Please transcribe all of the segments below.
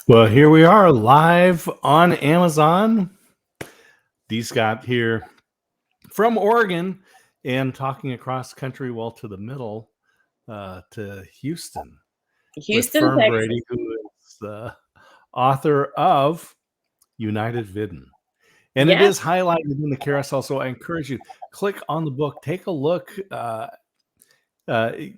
Well, here we are live on Amazon. D. Scott here from Oregon and talking across country, well, to the middle, to Houston with Fern, Texas. Brady, who is the author of United Vidden. And It is highlighted in the carousel, so I encourage you, click on the book, take a look,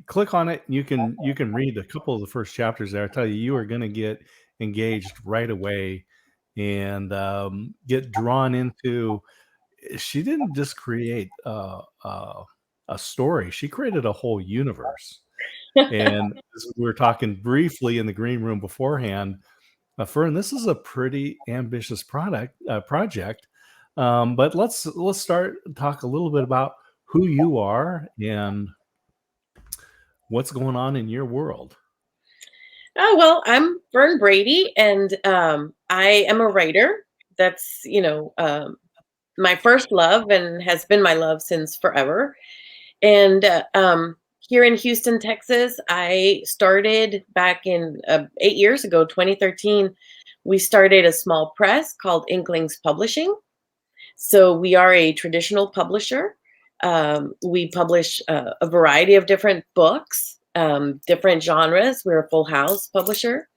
click on it. You can read a couple of the first chapters there. I tell you, you are going to get engaged right away and get drawn into. She didn't just create a story; she created a whole universe. And we were talking briefly in the green room beforehand. Fern, this is a pretty ambitious project. But let's talk a little bit about who you are and what's going on in your world. Oh, well, I'm Fern Brady, and I am a writer. That's, my first love and has been my love since forever. And here in Houston, Texas, I started back in 8 years ago, 2013. We started a small press called Inklings Publishing. So we are a traditional publisher. We publish a variety of different books. Different genres. We're a full house publisher.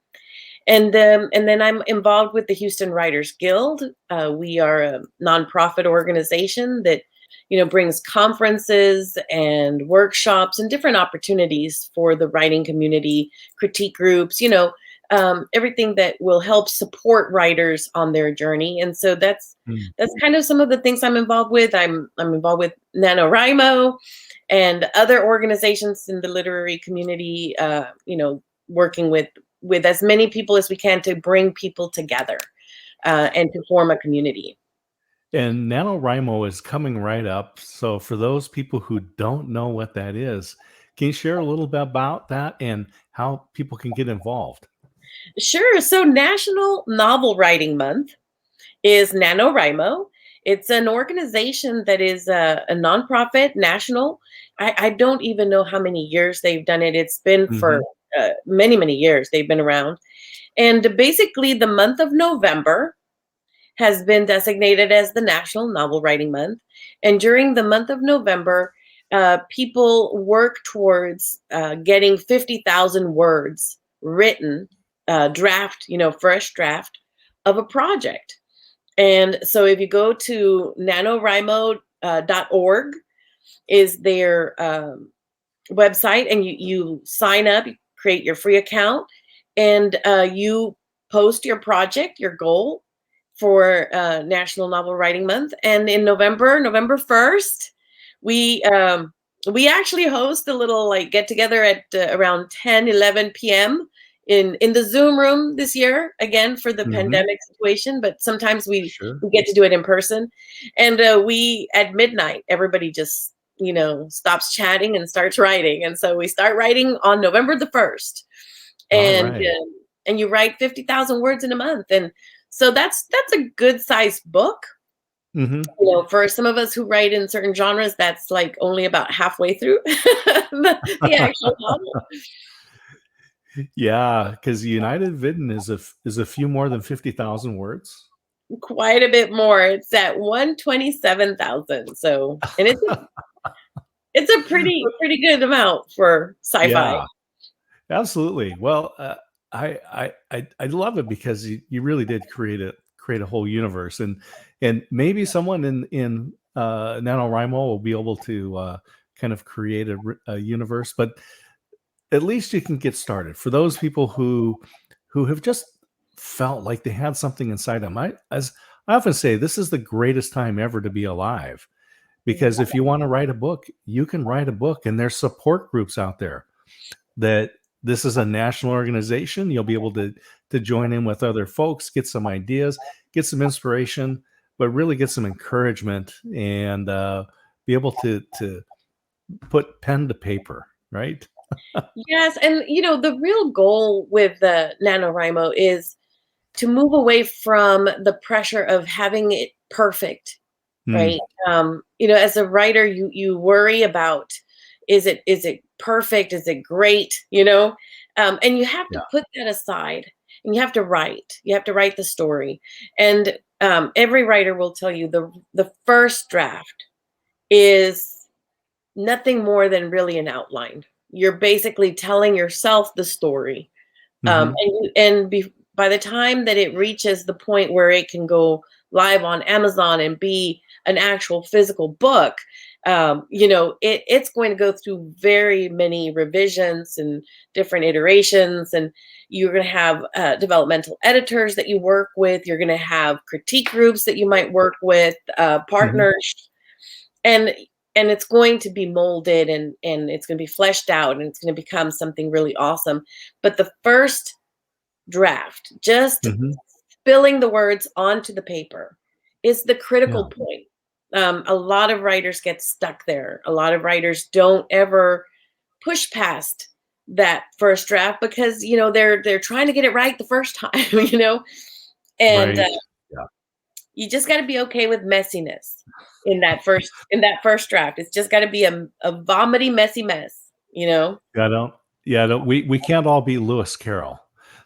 And then I'm involved with the Houston Writers Guild. We are a nonprofit organization that, brings conferences and workshops and different opportunities for the writing community, critique groups, everything that will help support writers on their journey. And so that's kind of some of the things I'm involved with. I'm involved with NaNoWriMo and other organizations in the literary community, working with as many people as we can to bring people together and to form a community. And NaNoWriMo is coming right up. So for those people who don't know what that is, can you share a little bit about that and how people can get involved? Sure. So National Novel Writing Month is NaNoWriMo. It's an organization that is a nonprofit, national. I don't even know how many years they've done it. It's been for many, many years they've been around. And basically the month of November has been designated as the National Novel Writing Month. And during the month of November, people work towards getting 50,000 words written, draft, fresh draft of a project. And so if you go to nanowrimo.org is their website, and you sign up, you create your free account, and you post your project, your goal for National Novel Writing Month. And in November 1st, we actually host a little get together at around 10-11 p.m. in the Zoom room this year, again, for the pandemic situation, but sometimes we get to do it in person. And we, at midnight, everybody just, stops chatting and starts writing. And so we start writing on November the 1st. And and you write 50,000 words in a month. And so that's a good sized book. For some of us who write in certain genres, that's like only about halfway through the actual novel. Yeah, because United Vidden is a few more than 50,000 words. Quite a bit more. It's at 127,000. So, and it's a pretty good amount for sci-fi. Yeah. Absolutely. Well, I love it because you really did create a whole universe, and maybe someone in NaNoWriMo will be able to kind of create a universe, but at least you can get started. For those people who have just felt like they had something inside them, as I often say, this is the greatest time ever to be alive, because Mhm. if you want to write a book, you can write a book, and there's support groups out there that this is a national organization. You'll be able to join in with other folks, get some ideas, get some inspiration, but really get some encouragement, and be able to put pen to paper, right? Yes, and the real goal with the NaNoWriMo is to move away from the pressure of having it perfect, right? Mm, As a writer, you worry about, is it perfect? Is it great? And you have to yeah, put that aside, and you have to write. You have to write the story, and every writer will tell you the first draft is nothing more than really an outline. You're basically telling yourself the story, hmm, by the time that it reaches the point where it can go live on Amazon and be an actual physical book, it's going to go through very many revisions and different iterations, and you're going to have developmental editors that you work with. You're going to have critique groups that you might work with, hmm, partners, and it's going to be molded, and it's going to be fleshed out, and it's going to become something really awesome. But the first draft, just hmm, spilling the words onto the paper, is the yeah, critical point. A lot of writers get stuck there. A lot of writers don't ever push past that first draft because they're trying to get it right the first time. And right, yeah. you just got to be okay with messiness in that first draft. It's just got to be a vomity messy mess. Yeah, I don't. Yeah, I don't, we can't all be Lewis Carroll.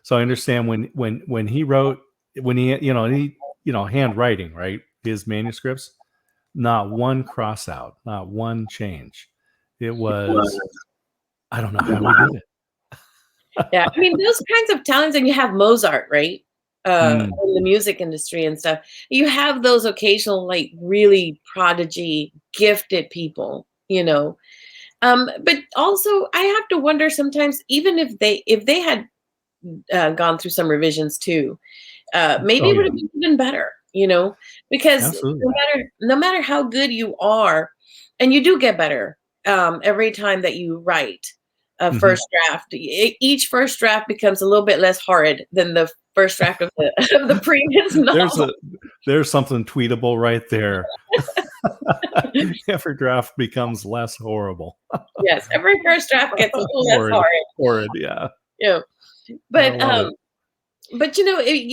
So I understand when he wrote, when he handwriting, right, his manuscripts, not one cross out, not one change. It was, I don't know how he did it. Yeah, I mean, those kinds of talents, and you have Mozart, right? Mm, In the music industry and stuff. You have those occasional, like, really prodigy, gifted people. But also, I have to wonder sometimes, even if they had gone through some revisions too, maybe oh it would yeah, have been even better. Because absolutely. no matter how good you are, and you do get better every time that you write a Hmm. first draft. Each first draft becomes a little bit less horrid than the first draft of the of the previous There's novel. a there's something tweetable right there. Every draft becomes less horrible. Yes, every first draft gets a little less Horrid, horrid. horrid. Yeah, Yeah, I but love it.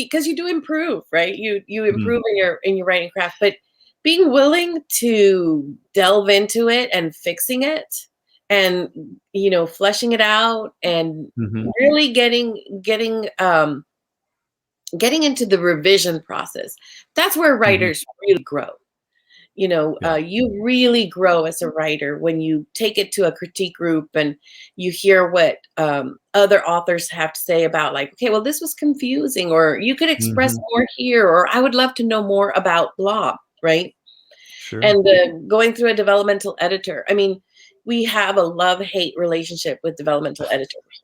because you do improve, right? You Mhm, improve in your writing craft, but being willing to delve into it and fixing it, and fleshing it out, and mhm, really getting into the revision process. That's where mhm. writers really grow. Yeah. You really grow as a writer when you take it to a critique group and you hear what other authors have to say about, like, okay, well, this was confusing, or you could express Mhm. more here, or I would love to know more about blah, right? Sure. And going through a developmental editor. I mean, we have a love-hate relationship with developmental editors.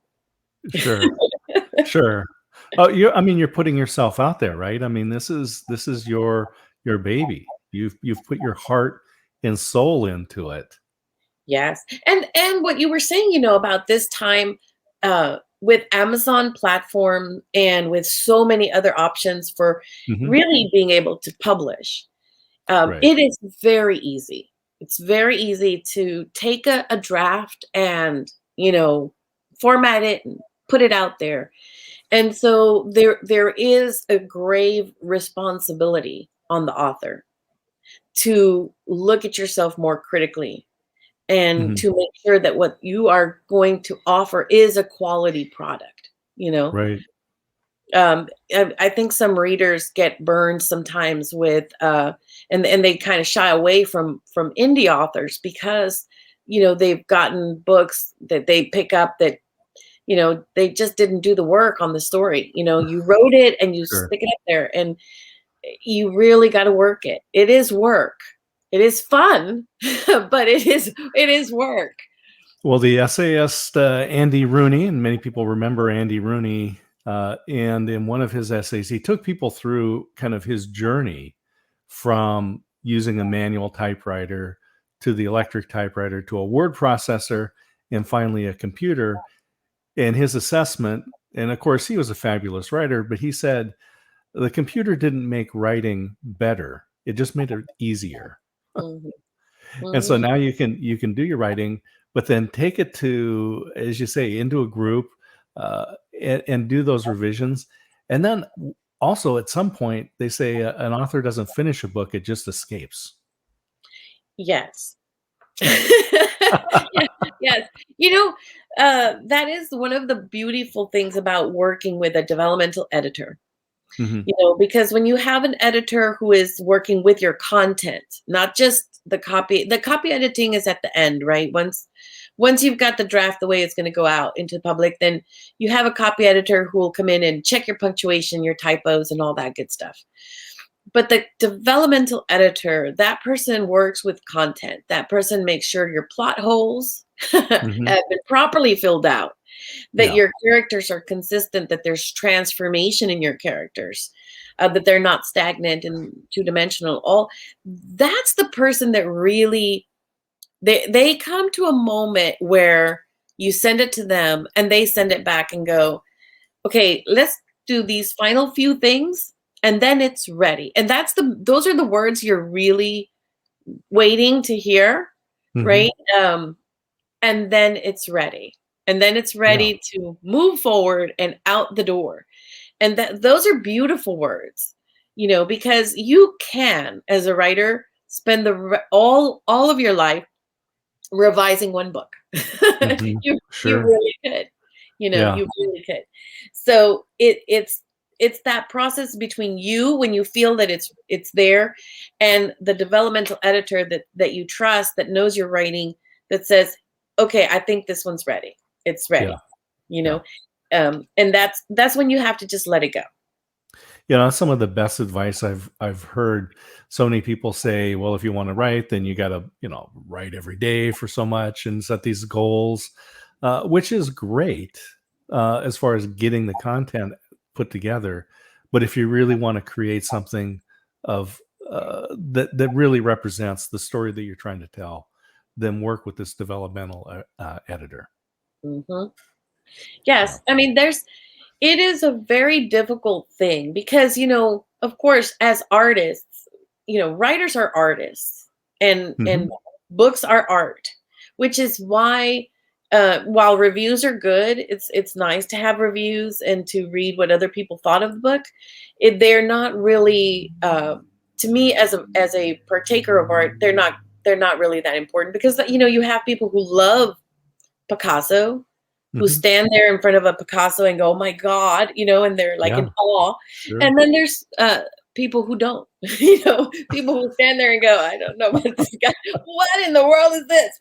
Sure. Sure. Oh, I mean, you're putting yourself out there, right? I mean, this is your baby. You've put your heart and soul into it. Yes. And what you were saying, about this time with Amazon platform and with so many other options for Mhm. really being able to publish, Right. it is very easy. It's very easy to take a draft and, format it and put it out there. And so there is a grave responsibility on the author to look at yourself more critically, and Mhm. to make sure that what you are going to offer is a quality product, you know? Right. I think some readers get burned sometimes with, and they kind of shy away from indie authors because, they've gotten books that they pick up that, they just didn't do the work on the story. You wrote it and you Sure. stick it up there, and you really got to work it. It is work. It is fun, but it is work. Well, the essayist, Andy Rooney, and many people remember Andy Rooney, and in one of his essays, he took people through kind of his journey from using a manual typewriter to the electric typewriter to a word processor and finally a computer. And his assessment, and of course, he was a fabulous writer, but he said the computer didn't make writing better, it just made it easier. Mhm, And so mhm. now you can do your writing, but then take it to, as you say, into a group, and do those revisions. And then also at some point, they say an author doesn't finish a book; it just escapes. Yes. Yeah, yes. That is one of the beautiful things about working with a developmental editor. Hmm. Because when you have an editor who is working with your content, not just the copy editing is at the end, right? Once you've got the draft the way it's going to go out into the public, then you have a copy editor who will come in and check your punctuation, your typos, and all that good stuff. But the developmental editor, that person works with content. That person makes sure your plot holes have Hmm. been properly filled out, that Yeah. your characters are consistent, that there's transformation in your characters, that they're not stagnant and two-dimensional. All that's the person that really they come to a moment where you send it to them and they send it back and go, okay, let's do these final few things and then it's ready. And those are the words you're really waiting to hear, Hmm. right? And then it's ready. And then it's Yeah. ready to move forward and out the door. And those are beautiful words, because you can, as a writer, spend all of your life revising one book. Hmm. You Sure. really could. Yeah. You really could. So it's that process between you when you feel that it's there, and the developmental editor that you trust, that knows your writing, that says, okay, I think this one's ready. It's Yeah. ready. You Yeah. know, and that's when you have to just let it go. That's some of the best advice I've heard. So many people say, "Well, if you want to write, then you got to, write every day for so much and set these goals," which is great as far as getting the content put together. But if you really want to create something of that really represents the story that you're trying to tell, then work with this developmental editor. Hmm. Yeah. Yes, I mean, it is a very difficult thing because, of course, as artists, writers are artists, and Hmm. books are art, which is why, while reviews are good, it's nice to have reviews and to read what other people thought of the book. They're not really, to me, as a partaker of art, they're not really that important, because you have people who love Picasso, who Hmm. stand there in front of a Picasso and go, "Oh my god," and they're like in Yeah. awe. Sure. And then there's people who don't, people who stand there and go, "I don't know what this guy, what in the world is this?"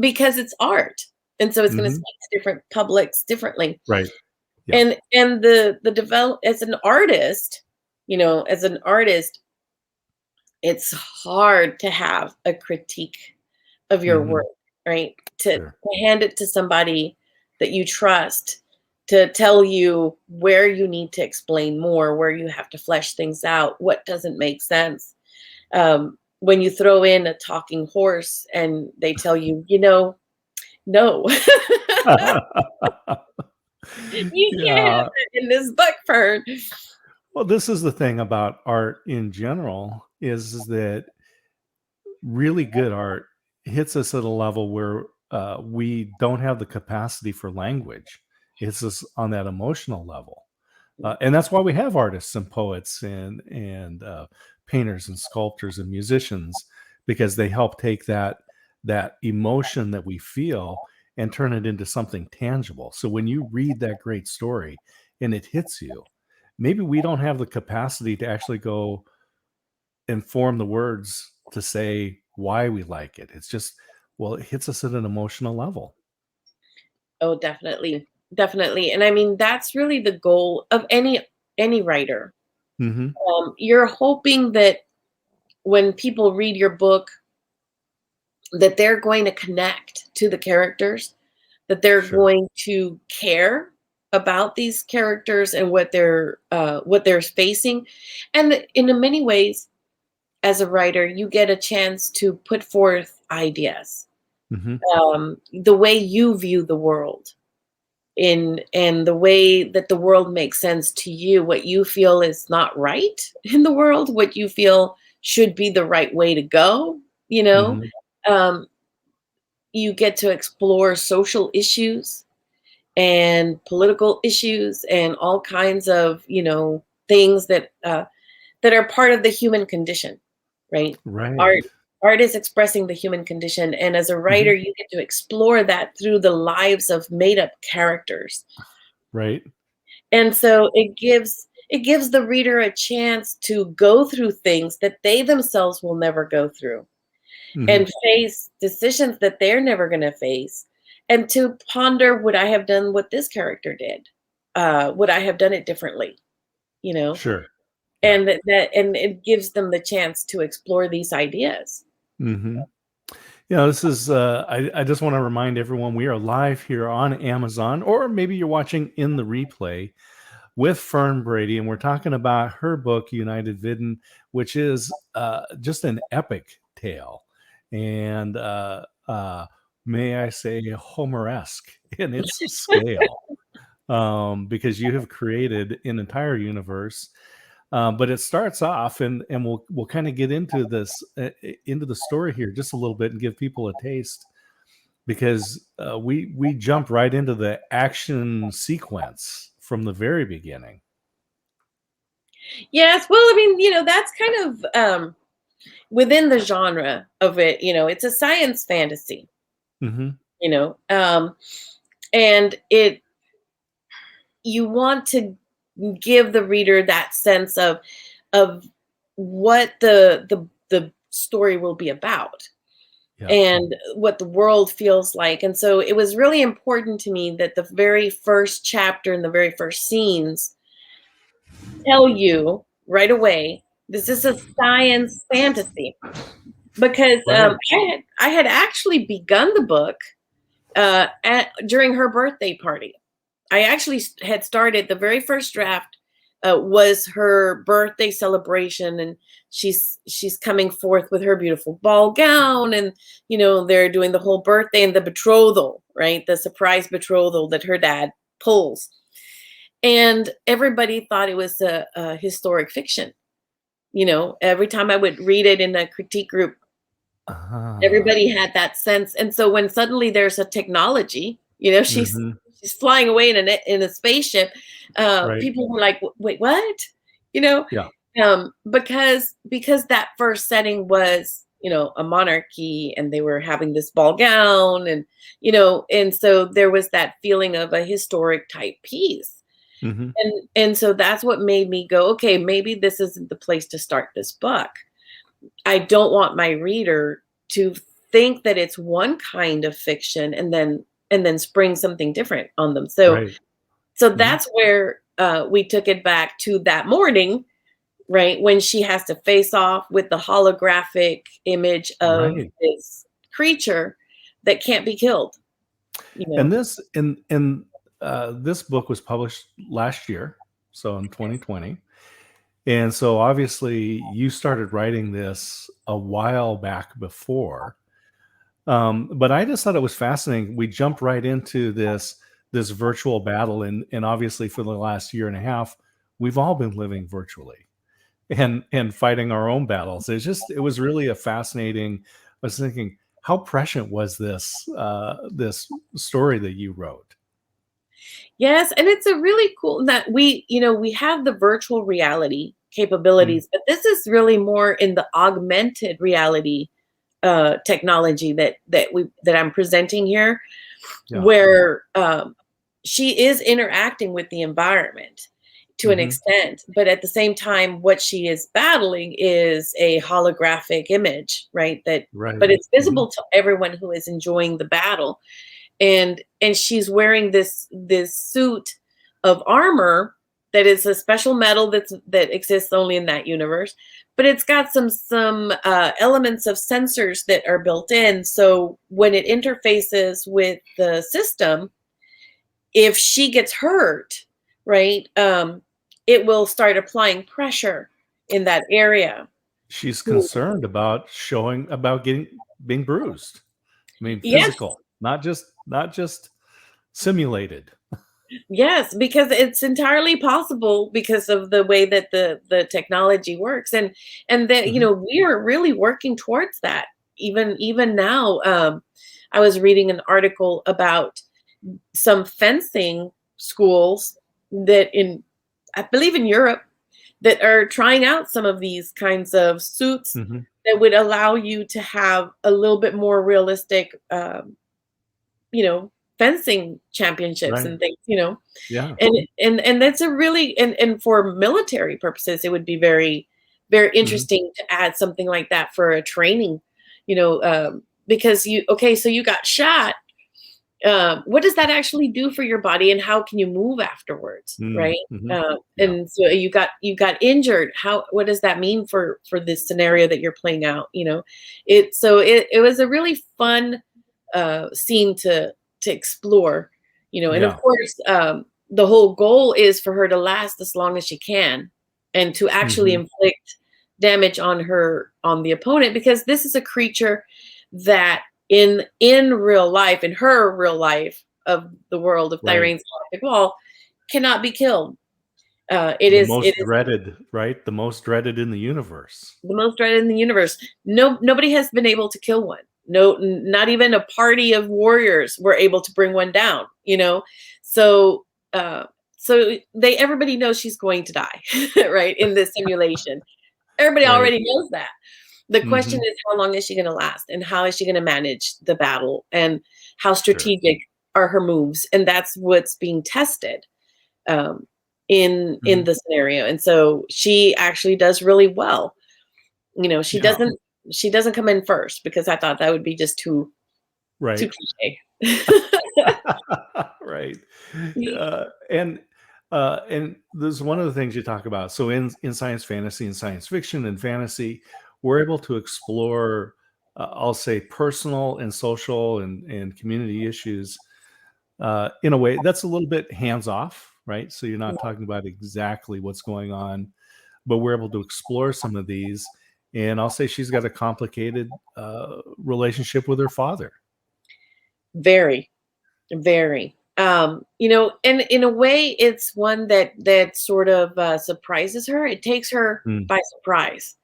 Because it's art. And so it's going to Hmm. speak to different publics differently. Right. Yeah. And the develop as an artist, it's hard to have a critique of your Hmm. work, right? To Sure. hand it to somebody that you trust to tell you where you need to explain more, where you have to flesh things out, what doesn't make sense. When you throw in a talking horse and they tell you, no, you can't have Yeah. it in this book, Fern. Well, this is the thing about art in general is that really good art hits us at a level where we don't have the capacity for language. It's us on that emotional level, and that's why we have artists and poets and painters and sculptors and musicians, because they help take that emotion that we feel and turn it into something tangible. So when you read that great story and it hits you, maybe we don't have the capacity to actually go and form the words to say why we like it. It's just, well, it hits us at an emotional level. Oh, definitely. Definitely. And I mean, that's really the goal of any writer. Mhm. You're hoping that when people read your book, that they're going to connect to the characters, that they're Sure. going to care about these characters and what they're facing, and in many ways, as a writer, you get a chance to put forth ideas, Mhm. the way you view the world, in and the way that the world makes sense to you, what you feel is not right in the world, what you feel should be the right way to go, you know. Mhm. Um, you get to explore social issues and political issues and all kinds of, things that are part of the human condition, right? Right. Art is expressing the human condition, and as a writer, Mhm. you get to explore that through the lives of made up characters. Right. And so it gives the reader a chance to go through things that they themselves will never go through, Mhm. and face decisions that they're never going to face, and to ponder, would I have done what this character did? Would I have done it differently? You know, Sure. Yeah. and and it gives them the chance to explore these ideas. Mhm. Yeah, this is, I just want to remind everyone we are live here on Amazon, or maybe you're watching in the replay with Fern Brady, and we're talking about her book, United Vidden, which is just an epic tale. And may I say, Homeresque in its scale, because you have created an entire universe. But it starts off, and we'll kind of get into this into the story here just a little bit and give people a taste, because we jump right into the action sequence from the very beginning. Yes, well, I mean, that's kind of within the genre of it. It's a science fantasy. Hmm. You know, um, and it you want to give the reader that sense of what the story will be about, Yeah. and what the world feels like. And so it was really important to me that the very first chapter and the very first scenes tell you right away, this is a science fantasy, because Right. I had actually begun the book during her birthday party. I actually had started the very first draft, was her birthday celebration, and she's coming forth with her beautiful ball gown, and they're doing the whole birthday and the betrothal, right? The surprise betrothal that her dad pulls, and everybody thought it was a historic fiction. Every time I would read it in a critique group, Ah. everybody had that sense. And so when suddenly there's a technology, Hmm. she's flying away in a spaceship, Right. people were like, Wait, what?" You know, Yeah. because that first setting was, a monarchy, and they were having this ball gown, and so there was that feeling of a historic type piece. Hmm. And so that's what made me go, okay, maybe this isn't the place to start this book. I don't want my reader to think that it's one kind of fiction, and then spring something different on them. So Right. so Hmm. that's where we took it back to that morning, right, when she has to face off with the holographic image of Right. this creature that can't be killed. You And know. this book was published last year, so in 2020. And so obviously you started writing this a while back before. But I just thought it was fascinating. We jumped right into this virtual battle, and obviously for the last year and a half, we've all been living virtually and fighting our own battles. It was really a fascinating. I was thinking, how prescient was this story that you wrote? Yes, and it's a really cool that we have the virtual reality Mm. capabilities, but this is really more in the augmented reality technology that I'm presenting here, Yeah. where she is interacting with the environment to an Hmm. extent, but at the same time, what she is battling is a holographic image, right? But Right. it's Hmm. visible to everyone who is enjoying the battle. and she's wearing this suit of armor that is a special metal that exists only in that universe, but it's got some elements of sensors that are built in, so when it interfaces with the system, if she gets hurt, right, it will start applying pressure in that area. She's concerned about getting being bruised. I mean, Yes. physical, not just simulated. Yes, because it's entirely possible because of the way that the technology works, and that Mhm, we are really working towards that. Even now, I was reading an article about some fencing schools that I believe in Europe, that are trying out some of these kinds of suits mhm. that would allow you to have a little bit more realistic, you know, fencing championships Right. and things, Yeah. and that's a really, and for military purposes, it would be very, very Mhm, interesting to add something like that for a training, because okay, so you got shot. What does that actually do for your body, and how can you move afterwards, mm, right? mhm. Yeah. And so you got injured. What does that mean for this scenario that you're playing out? It was a really fun scene to explore, and of Yeah. course, the whole goal is for her to last as long as she can, and to actually Mhm. inflict damage on the opponent, because this is a creature that in real life, in her real life of the world of Right. Thyraine's galactic wall, cannot be killed. It The is most it is dreaded, right? The most dreaded in the universe. the most dreaded in the universe. Nobody has been able to kill one. No, not even a party of warriors were able to bring one down. So uh, so everybody knows she's going to die, right? In this simulation, everybody Right. already knows that. The question Mhm. is, how long is she going to last, and how is she going to manage the battle, and how Sure. strategic are her moves, and that's what's being tested, um, in Mhm. the scenario. And so she actually does really well. She Yeah. doesn't come in first, because I thought that would be just too Right. cliche. Right. Uh, and and there's one of the things you talk about. So in science fantasy and science fiction and fantasy, we're able to explore, I'll say, personal and social and community issues in a way that's a little bit hands off, right? So you're not talking about exactly what's going on, but we're able to explore some of these. And I'll say she's got a complicated relationship with her father. Very, very. And in a way, it's one that sort of surprises her. It takes her Mm, by surprise,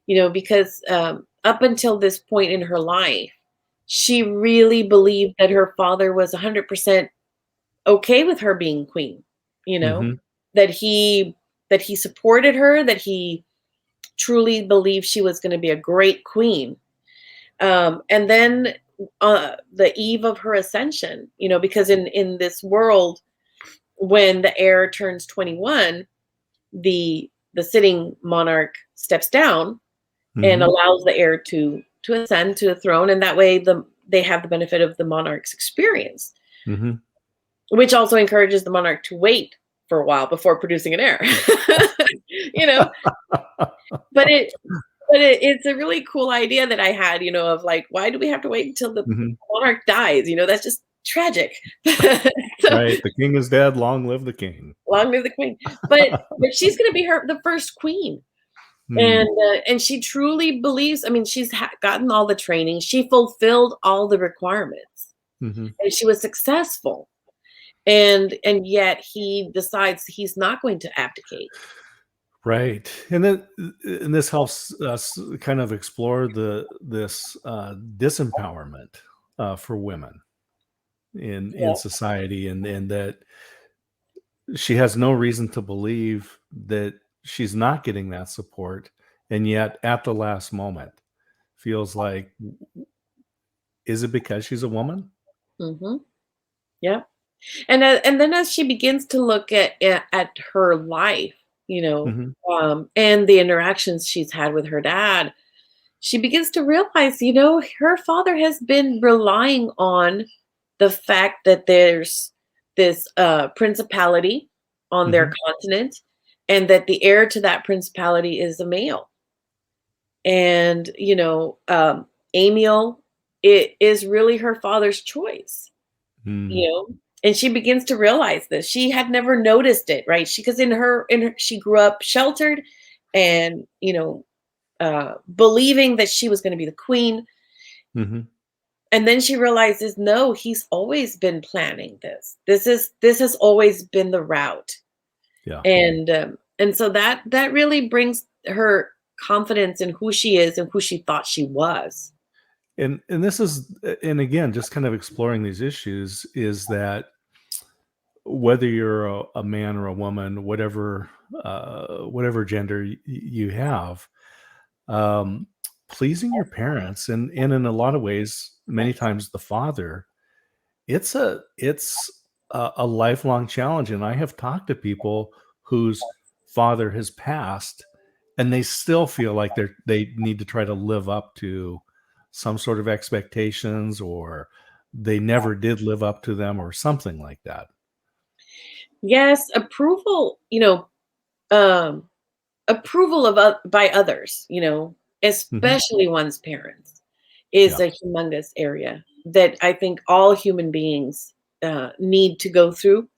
because up until this point in her life, she really believed that her father was 100% okay with her being queen, you know, hmm that he supported her, that he truly believed she was going to be a great queen. And then the eve of her ascension, because in this world, when the heir turns 21, the sitting monarch steps down and hmm allows the heir to ascend to the throne, and that way they have the benefit of the monarch's experience, hmm which also encourages the monarch to wait for a while before producing an heir. you know but it's a really cool idea that I had, of like, why do we have to wait until the hmm monarch dies? That's just tragic. So Right. The king is dead. Long live the king. long live the queen. But she's going to be the first queen, Mm, and she truly believes. I mean, she's gotten all the training. She fulfilled all the requirements, hmm and she was successful. And yet he decides he's not going to abdicate. Right. And this helps us kind of explore this disempowerment for women in Yeah. society, and that she has no reason to believe that she's not getting that support, and yet at the last moment feels like, is it because she's a woman? Hmm. Yeah. And then as she begins to look at her life, Hmm and the interactions she's had with her dad, she begins to realize, her father has been relying on the fact that there's this principality on their Mhm. continent, and that the heir to that principality is a male. And Amiel, it is really her father's choice, Mm. you know. And she begins to realize this. She had never noticed it, right? She, because in her she grew up sheltered, and believing that she was going to be the queen. Mhm. And then she realizes, no, he's always been planning this. This has always been the route. Yeah. And so that really brings her confidence in who she is and who she thought she was. And this is and again, just kind of exploring these issues is that whether you're a man or a woman, whatever gender you have, um, pleasing your parents, and in a lot of ways, many times the father, it's a lifelong challenge. And I have talked to people whose father has passed, and they still feel like they need to try to live up to some sort of expectations, or they never did live up to them, or something like that. Yes, approval, um, approval by others, Mhm. especially one's parents, is Yeah. a humongous area that I think all human beings need to go through.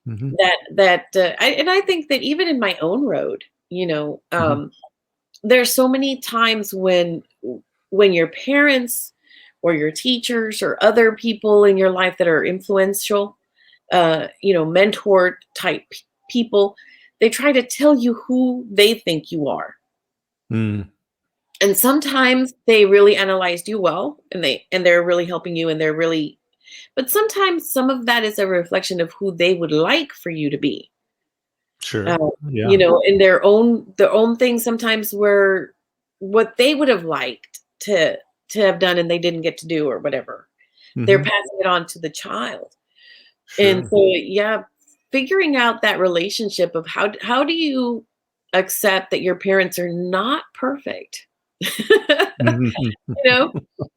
Mhm. And I think that even in my own road, Mhm. there's so many times when your parents or your teachers or other people in your life that are influential, mentor type people, they try to tell you who they think you are. Mm. And sometimes they really analyzed you well, and they're really helping you, and they're really, but sometimes some of that is a reflection of who they would like for you to be. Sure. Uh, Yeah. in their own things sometimes were what they would have liked to have done and they didn't get to do or whatever. They're Mhm. passing it on to the child. And Sure. so, yeah, figuring out that relationship of how do you accept that your parents are not perfect? Mhm. You know?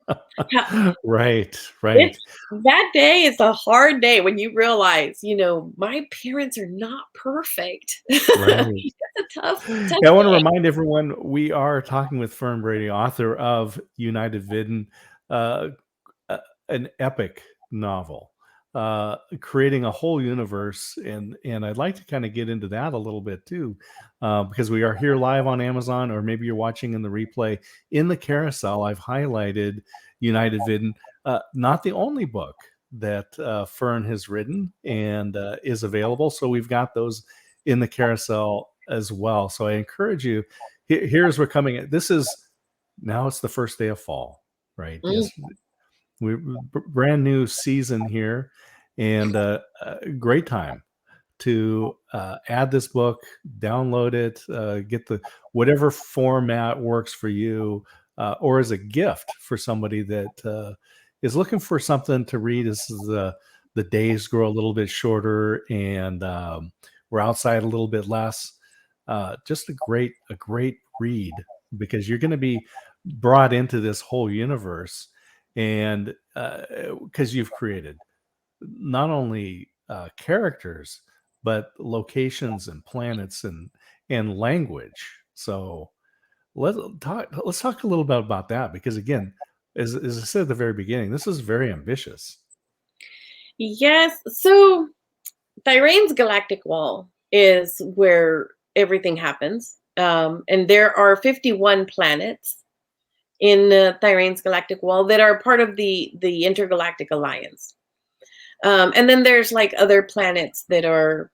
Ho Right, right, It's that day is a hard day when you realize, my parents are not perfect. right. That's a tough Yeah, I wanna day. remind everyone we are talking with Fern Brady, author of United Vidden, uh, a an epic novel, creating a whole universe, and I'd like to kinda get into that a little bit too, because we are here live on Amazon, or maybe you're watching in the replay. In the carousel, I've highlighted United Vidden, not the only book that, Fern has written and, is available, so we've got those in the carousel as well. So I encourage you. Here's we're coming at. This is now. It's the first day of fall, right? Mm. Yes, we brand new season here, and a great time to add this book, download it, get the whatever format works for you, or as a gift for somebody that is looking for something to read. As the days grow a little bit shorter, and we're outside a little bit less. Just a great read, because you're going to be brought into this whole universe, and because you've created not only characters, but locations and planets and language. So let's talk a little bit about that, because again, as I said at the very beginning, this is very ambitious. Yes. So Thyraine's galactic wall is where everything happens. And there are 51 planets in Thyraine's galactic wall that are part of the intergalactic alliance. And then there's like other planets that are,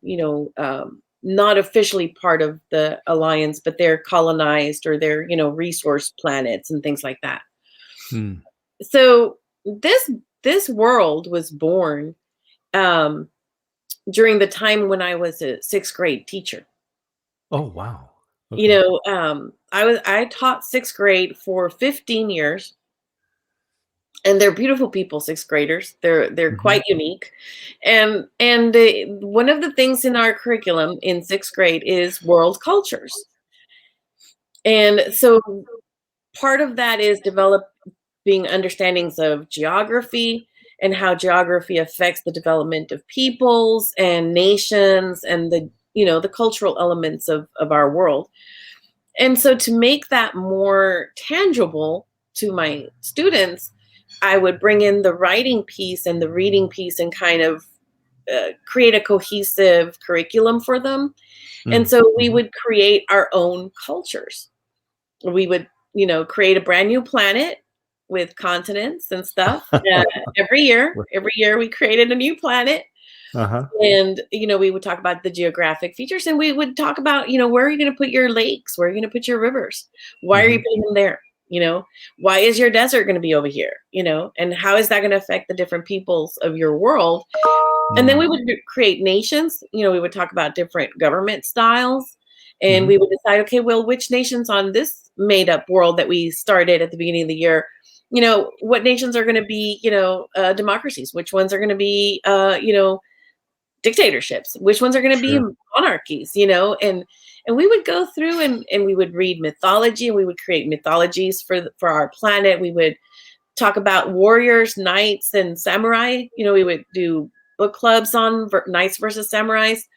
not officially part of the alliance, but they're colonized, or they're, resource planets and things like that. Hmm. So this world was born um, during the time when I was a sixth grade teacher. Oh, wow. Okay. I taught sixth grade for 15 years, and they're beautiful people, sixth graders. They're Hmm. quite unique, and one of the things in our curriculum in sixth grade is world cultures, and so part of that is developing understandings of geography and how geography affects the development of peoples and nations and the cultural elements of our world. And so to make that more tangible to my students, I would bring in the writing piece and the reading piece and kind of create a cohesive curriculum for them. And Mm. so we Mhm. would create our own cultures. We would, create a brand new planet with continents and stuff. Every year, Right. every year we created a new planet. Uh-huh. And, we would talk about the geographic features, and we would talk about, where are you going to put your lakes? Where are you going to put your rivers? Why are you Mhm. putting them there? Why is your desert going to be over here? And how is that going to affect the different peoples of your world? And then Mm. we would create nations. We would talk about different government styles, and we Mhm. would decide, okay, well, which nations on this made up world that we started at the beginning of the year, what nations are going to be, democracies, which ones are going to be, dictatorships, which ones are going to be Sure. monarchies, and we would go through and we would read mythology, and we would create mythologies for our planet. We would talk about warriors, knights, and samurai. We would do book clubs on knights versus samurais,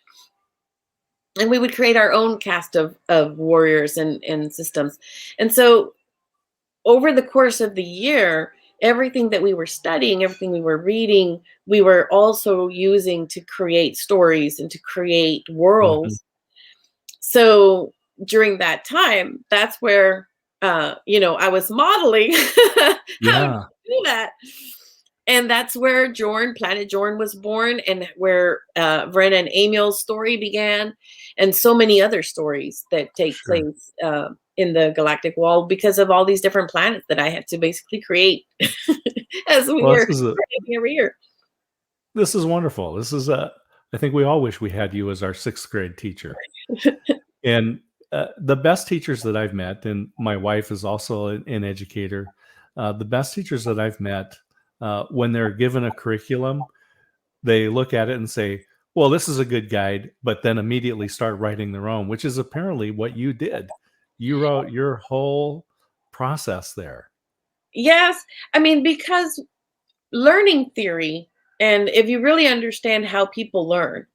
and we would create our own cast of warriors and systems. And so over the course of the year, everything that we were studying, everything we were reading, we were also using to create stories and to create Mhm. worlds. So during that time, that's where I was modeling how to Yeah. do that. And that's where Planet Jorn was born, and where Vren and Emil's story began, and so many other stories that take Sure. place in the galactic wall because of all these different planets that I had to basically create as we Well, were creating every year. this is wonderful. I think we all wish we had you as our 6th grade teacher. And, the best teachers that I've met, and my wife is also an educator, the best teachers that I've met, when they're given a curriculum, they look at it and say, "Well, this is a good guide," but then immediately start writing their own, which is apparently what you did. You wrote your whole process there. Yes, I mean, because learning theory, and if you really understand how people learn,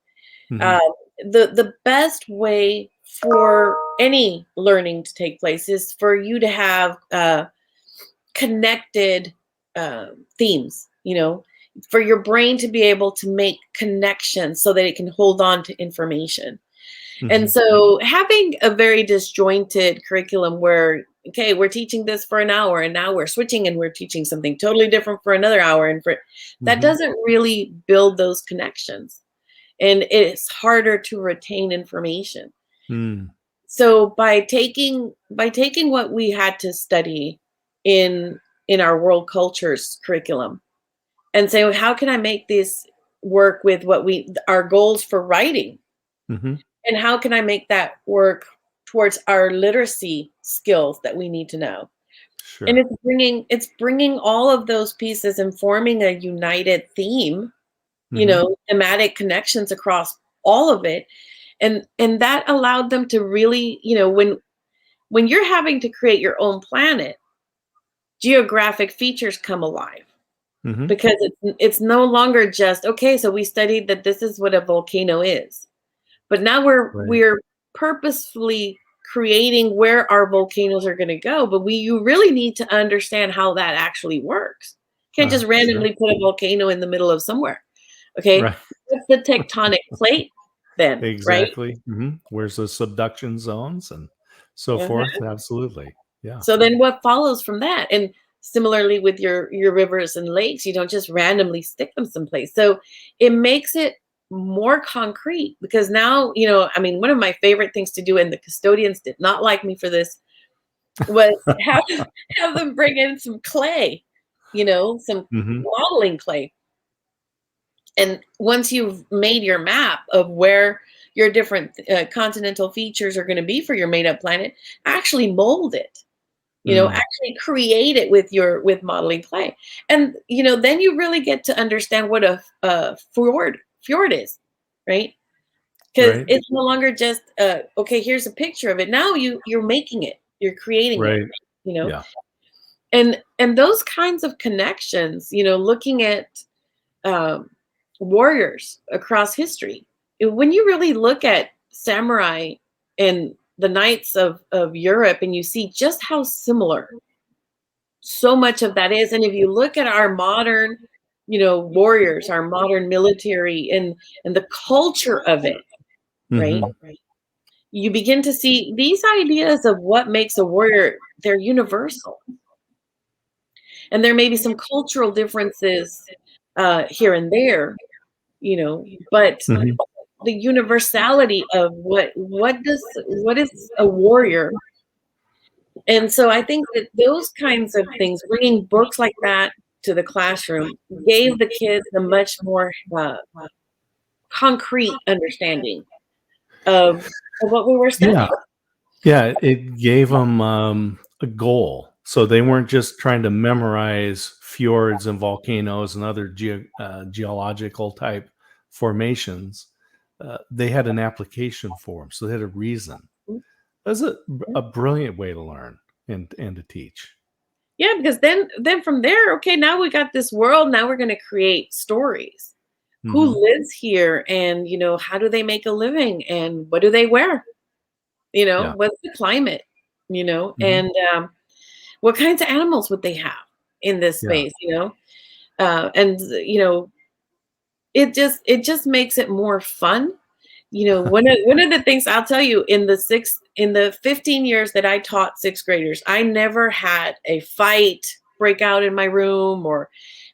Mhm. uh, the best way for any learning to take place is for you to have connected themes, for your brain to be able to make connections so that it can hold on to information. And Mhm. so having a very disjointed curriculum where, okay, we're teaching this for an hour and now we're switching and we're teaching something totally different for another hour, and that Mhm. doesn't really build those connections, and it's harder to retain information. Mm. So by taking what we had to study in in our world cultures curriculum and say, well, how can I make this work with what we our goals for writing, Mhm. and how can I make that work towards our literacy skills that we need to know? And Sure. it's bringing all of those pieces and forming a united theme, Mhm. thematic connections across all of it. And that allowed them to really, when you're having to create your own planet, geographic features come alive, Mhm. because it's no longer just, okay, so we studied that this is what a volcano is. But now we're Right. we're purposefully creating where our volcanoes are going to go, but you really need to understand how that actually works. Can't just Sure. randomly put a volcano in the middle of somewhere. Okay? Right. What's the tectonic plate then, right? Exactly. Mhm. Where's the subduction zones and so Uh-huh. forth? Absolutely. Yeah. So then what follows from that? And similarly with your rivers and lakes, you don't just randomly stick them someplace. So it makes it more concrete, because now, I mean, one of my favorite things to do, and the custodians did not like me for this, was have them bring in some clay, some Mhm. modeling clay. And once you've made your map of where your different continental features are going to be for your made up planet, actually mold it, Mm. actually create it with modeling clay. And then you really get to understand what a fjord is, right? Because Right. it's no longer just okay, here's a picture of it. Now you're making it, you're creating it, Right. you know Yeah. and those kinds of connections, looking at, um, warriors across history. When you really look at samurai and the knights of Europe, and you see just how similar so much of that is, and if you look at our modern, warriors, our modern military, and the culture of it, right? Hmm. You begin to see these ideas of what makes a warrior, they're universal. And there may be some cultural differences here and there, but Hmm. the universality of what is a warrior. And so I think that those kinds of things, bringing books like that to the classroom, gave the kids a much more concrete understanding of what we were Yeah. studying. Yeah, it gave them a goal. So they weren't just trying to memorize fjords and volcanoes and other geological type formations. They had an application for them, so they had a reason. That's a brilliant way to learn and to teach. Yeah, because then from there, okay, now we got this world. Now we're going to create stories. Who Hmm. lives here, and how do they make a living, and what do they wear? Yeah. What's the climate? Hmm. And what kinds of animals would they have in this Yeah. space? And it just makes it more fun. One of the things I'll tell you, in the 15 years that I taught sixth graders, I never had a fight break out in my room, or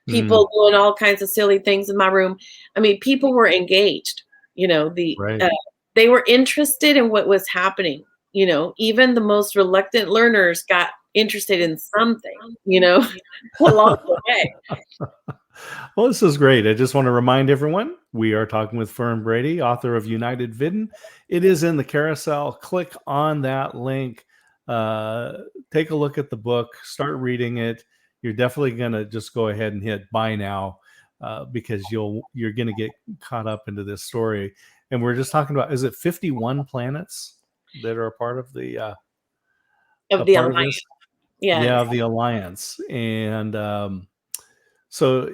Mm, people doing all kinds of silly things in my room. I mean, people were engaged. right. They were interested in what was happening. Even the most reluctant learners got interested in something. Along the way. Well, this is great. I just want to remind everyone we are talking with Fern Brady, author of United Vidden. It is in the carousel. Click on that link. Uh, Take a look at the book. Start reading it. You're definitely going to just go ahead and hit buy now because you're going to get caught up into this story. And we're just talking about, is it 51 planets that are Of a the part of alliance. this? Yes. Yeah, of the alliance. And so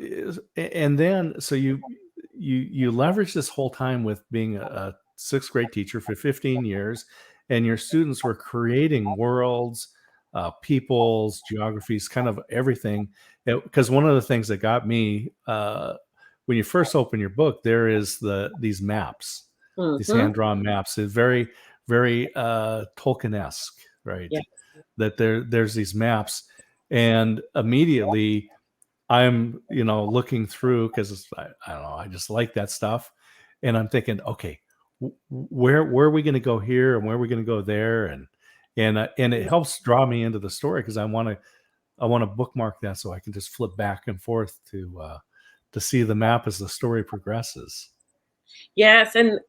and then so you leverage this whole time with being a sixth grade teacher for 15 years, and your students were creating worlds, peoples, geographies, kind of everything. Because one of the things that got me, when you first open your book, there is these maps, these Hmm. hand-drawn maps. It's very, very Tolkien-esque, right? Yeah. That there's these maps, and immediately I'm, looking through because I don't know, I just like that stuff, and I'm thinking, okay, where are we going to go here, and where are we going to go there, and it helps draw me into the story because I want to bookmark that so I can just flip back and forth to see the map as the story progresses. Yes. And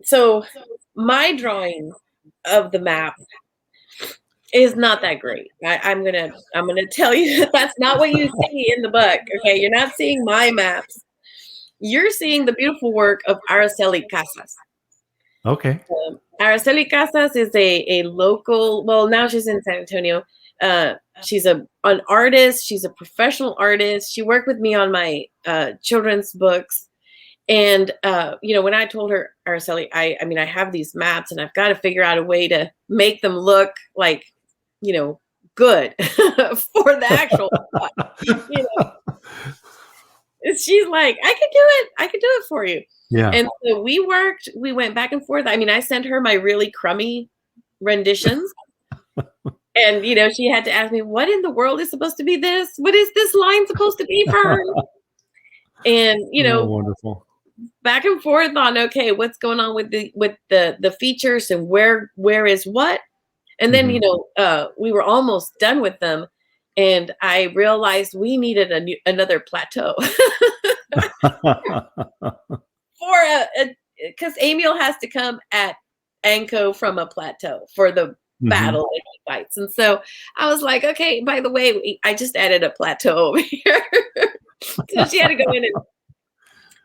so my drawing of the map is not that great. I'm gonna tell you that that's not what you see in the book. Okay, you're not seeing my maps. You're seeing the beautiful work of Araceli Casas. Okay. Araceli Casas is a local. Well, now she's in San Antonio. She's an artist. She's a professional artist. She worked with me on my children's books. And when I told her, Araceli, I mean, I have these maps, and I've got to figure out a way to make them look like, you know, good for the actual spot. You know, and she's like, I could do it. I could do it for you. Yeah. And so we went back and forth. I mean, I sent her my really crummy renditions. And she had to ask me, what in the world is supposed to be this? What is this line supposed to be, Fern? And Oh, wonderful. back and forth on, okay, what's going on with the features, and where is what. And then Hmm. we were almost done with them, and I realized we needed another plateau for a because Emil has to come at Anko from a plateau for the Hmm. battle that he fights. And so I was like, okay, by the way, I just added a plateau over here. So she had to go in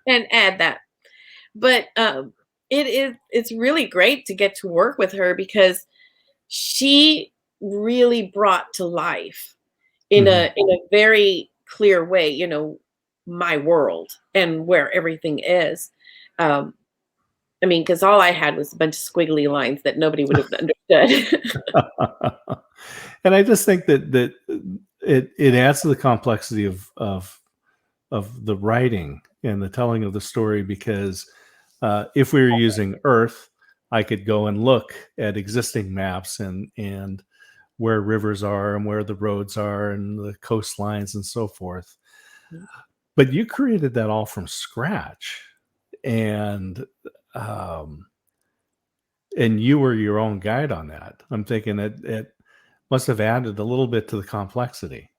and add that. But it's really great to get to work with her, because she really brought to life in Hmm. a very clear way, my world and where everything is. Um, I mean, because all I had was a bunch of squiggly lines that nobody would have understood. And I just think that it adds to the complexity of the writing and the telling of the story, because if we were using Earth, I could go and look at existing maps and where rivers are and where the roads are and the coastlines and so forth. But you created that all from scratch, and um, and you were your own guide on that. I'm thinking it must have added a little bit to the complexity.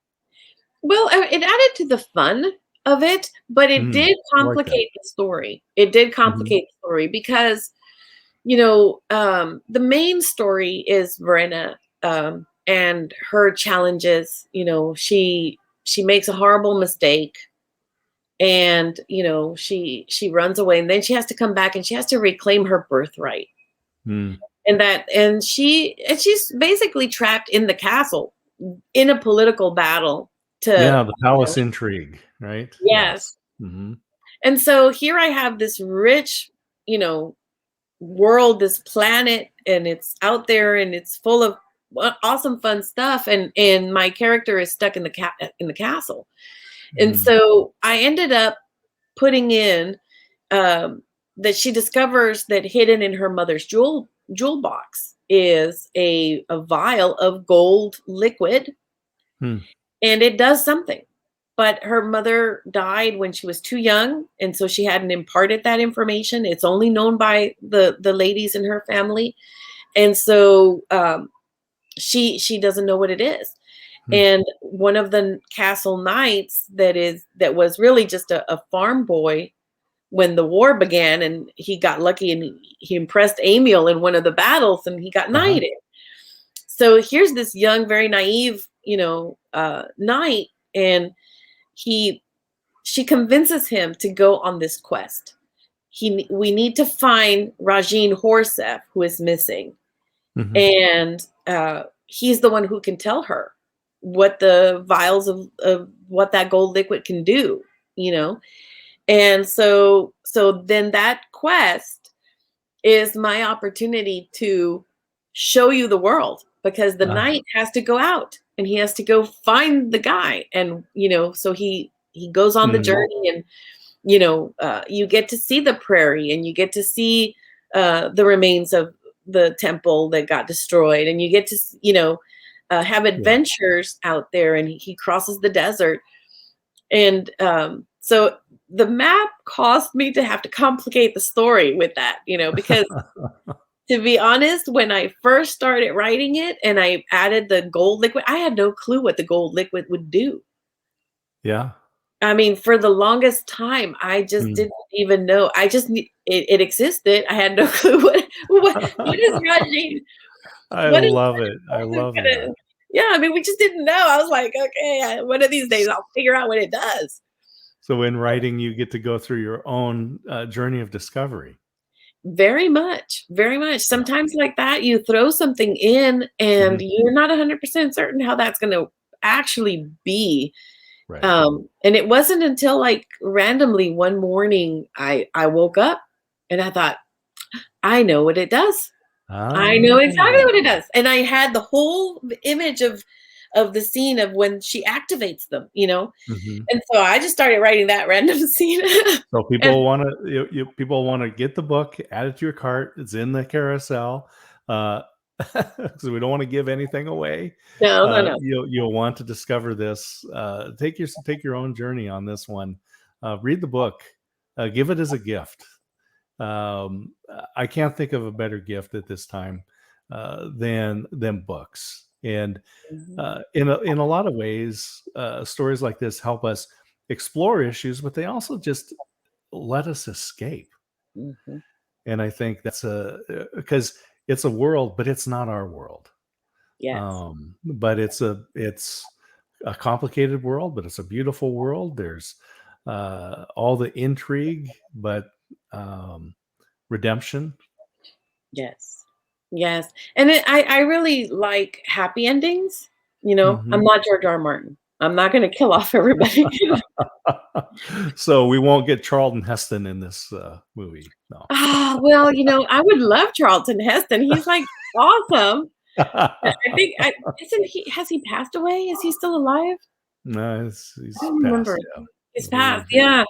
Well, it added to the fun of it, but it Mm, did I like that. complicate the story. It did Mhm. complicate the story because, the main story is Verena, and her challenges. She makes a horrible mistake, and she runs away, and then she has to come back, and she has to reclaim her birthright. Mm. And she's basically trapped in the castle in a political battle to Yeah, the palace intrigue, right? yes. Yes. Mhm. And so here I have this rich, you know, world, this planet, and it's out there and it's full of awesome fun stuff, and my character is stuck in the castle. And Mm. so I ended up putting in um that she discovers that hidden in her mother's jewel box is a vial of gold liquid, Mm. and it does something. But her mother died when she was too young, and so she hadn't imparted that information. It's only known by the ladies in her family, and so she doesn't know what it is. Mm. And one of the castle knights that was really just a farm boy when the war began, and he got lucky and he impressed Amiel in one of the battles, and he got Uh-huh. knighted. So here's this young, very naive, knight, and he she convinces him to go on this quest. We need to find Rajin Horsef, who is missing, Mhm. and he's the one who can tell her what the vials of what that gold liquid can do, you know. And so then that quest is my opportunity to show you the world, because the Ah. knight has to go out and he has to go find the guy, and so he goes on the Mm. journey, and you get to see the prairie, and you get to see the remains of the temple that got destroyed, and you get to have Yeah. adventures out there, and he crosses the desert. And so the map caused me to have to complicate the story with that, because to be honest, when I first started writing it and I added the gold liquid, I had no clue what the gold liquid would do. Yeah. I mean, for the longest time, I just Mm. didn't even know. I just knew it existed. I had no clue what is Rajin? I What is love it. I this love that. gonna? Yeah, I mean, we just didn't know. I was like, okay, one of these days I'll figure out what it does. So in writing, you get to go through your own, journey of discovery. Very much, very much. Sometimes like that, you throw something in and Mhm. you're not 100% certain how that's going to actually be. Right. And it wasn't until like randomly one morning I woke up and I thought, I know what it does. I know exactly what Ah. it does. And I had the whole image of the scene of when she activates them. Mhm. And so I just started writing that random scene. So And people wanna get the book, add it to your cart, it's in the carousel, uh, so we don't wanna give anything away. no, no, no. You'll want to discover this, take your own journey on this one. Read the book, give it as a gift. I can't think of a better gift at this time, than books, and Mhm, in a lot of ways, stories like this help us explore issues, but they also just let us escape. mhm. And I think that's a because it's a world, but it's not our world. Yes. But it's a complicated world, but it's a beautiful world. There's all the intrigue, but redemption. Yes. Yes. And I really like happy endings. I'm Hmm. not George R. R. Martin. I'm not gonna kill off everybody. So we won't get Charlton Heston in this movie. No. Ah, well, I would love Charlton Heston. He's, like, awesome. I think I isn't he has he passed away? Is he still alive? No, I he's don't remember. passed. Yeah, He's I believe. passed, yeah.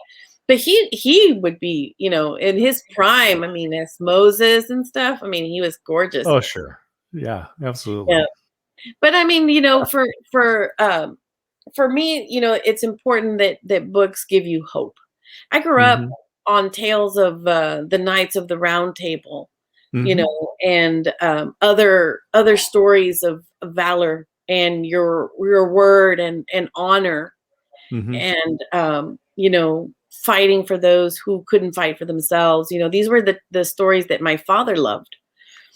But he would be, in his prime, I mean, as Moses and stuff, I mean, he was gorgeous. Oh, sure. Yeah, Yeah. absolutely. But I mean, for me, it's important that books give you hope. I grew up Hmm. on tales of the Knights of the Round Table, Hmm. and other stories of valor and your word and honor, Hmm. and fighting for those who couldn't fight for themselves. These were the stories that my father loved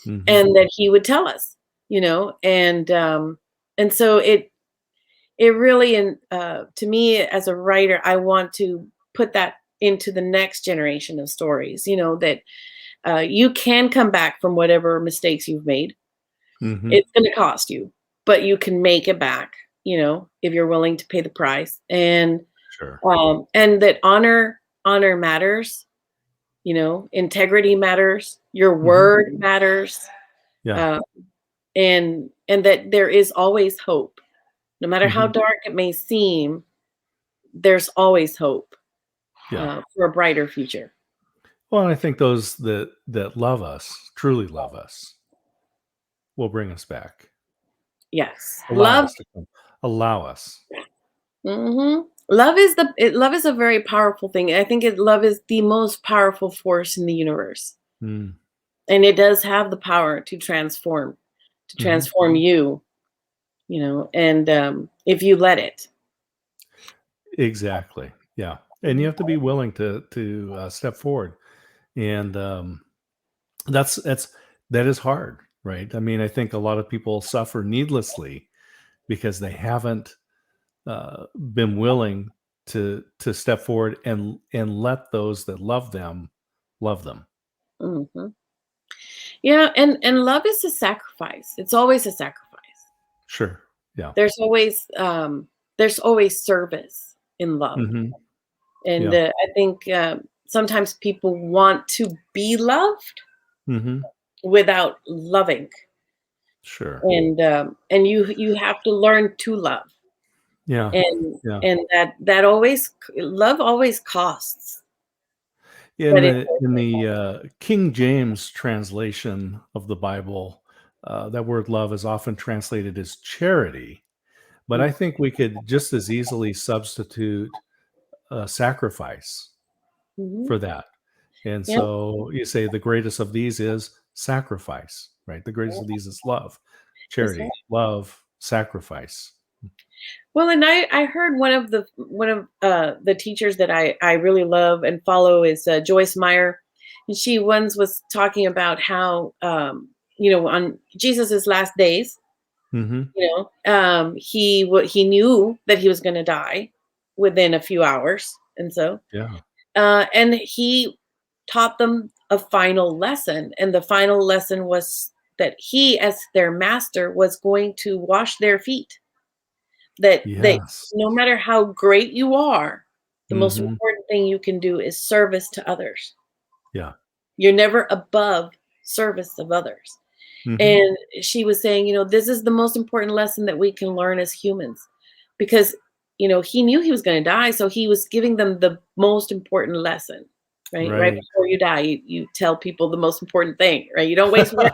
Hmm. and that he would tell us. And so it really, and to me as a writer, I want to put that into the next generation of stories, that you can come back from whatever mistakes you've made. Hmm. It's going to cost you, but you can make it back, if you're willing to pay the price. Sure. And that honor matters, integrity matters, your Hmm. word matters, Yeah. uh, and that there is always hope. No matter how Hmm. dark it may seem, there's always hope, Yeah. for a brighter future. Well, and I think those that love us, truly love us, will bring us back. Yes. Allow us to come. Allow us. Love is a very powerful thing. I think love is the most powerful force in the universe. Mm. And it does have the power to Hmm. transform you, and if you let it. Exactly. Yeah, and you Mhm. have to be willing to step forward, and that's that is hard, right? I mean, I think a lot of people suffer needlessly because they haven't been willing to step forward and let those that love them. Mhm. Yeah, and love is a sacrifice. It's always a sacrifice. Sure. Yeah. There's always there's always service in love. Hmm. And Yeah. I think sometimes people want to be loved Hmm. without loving, Sure. and you have to learn to love, Yeah. and Yeah. that always love always costs, In but it's the worth in it. the King James translation of the Bible, that word love is often translated as charity, but I think we could just as easily substitute sacrifice Mhm. for that. And Yeah, so you say the greatest of these is sacrifice, right? The greatest of these is love, that's right. charity, love, sacrifice. Well, and I heard one of the teachers that I really love and follow is Joyce Meyer, and she once was talking about how on Jesus's last days, Hmm. he knew that he was going to die within a few hours, and so Yeah. and he taught them a final lesson, and the final lesson was that he, as their master, was going to wash their feet. That Yes. no matter how great you are, the most Hmm. important thing you can do is service to others. Yeah. You're never above service of others. Hmm. And she was saying, this is the most important lesson that we can learn as humans, because he knew he was going to die, so he was giving them the most important lesson. Right Right. before you die, you tell people the most important thing, right? You don't waste words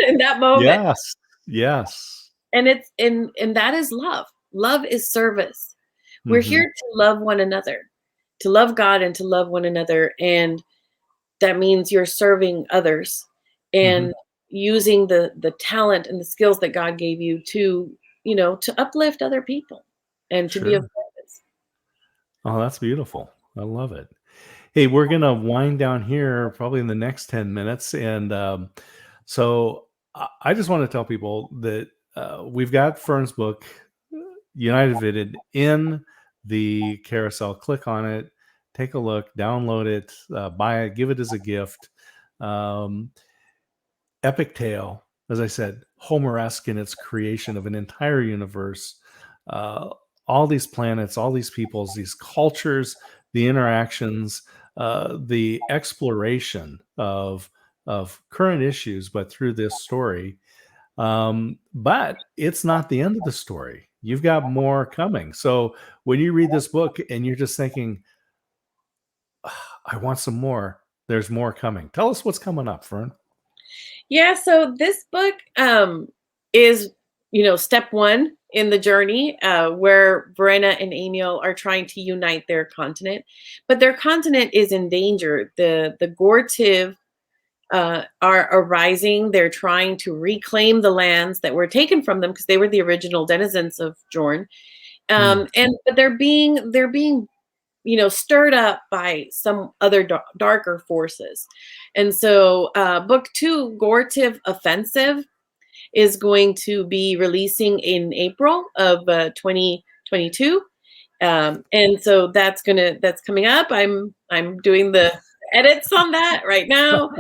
in that moment. Yes. Yes. And that is love. Love is service. We're here Hmm. to love one another, to love God and to love one another. And that means you're serving others Hmm. and using the talent and the skills that God gave you to uplift other people and to be of Sure. service. Oh, that's beautiful. I love it. Hey, we're gonna wind down here probably in the next 10 minutes, and so I just want to tell people that we've got Fern's book, United Vited, in the carousel. Click on it, take a look, download it, buy it, give it as a gift. Um, Epic tale, as I said, Homer-esque in its creation of an entire universe. Uh, all these planets, all these peoples, these cultures, the interactions, the exploration of current issues, but through this story. But it's not the end of the story. You've got more coming. So when you read this book and you're just thinking, I want some more, there's more coming. Tell us what's coming up, Fern. Yeah, so this book is, step one in the journey where Verena and Emil are trying to unite their continent, but their continent is in danger. The Gortiv are arising. They're trying to reclaim the lands that were taken from them because they were the original denizens of Jorn. Mm, And but they're being stirred up by some other darker forces. And so, book two, Gortiv Offensive, is going to be releasing in April of 2022. And so that's coming up. I'm doing the edits on that right now.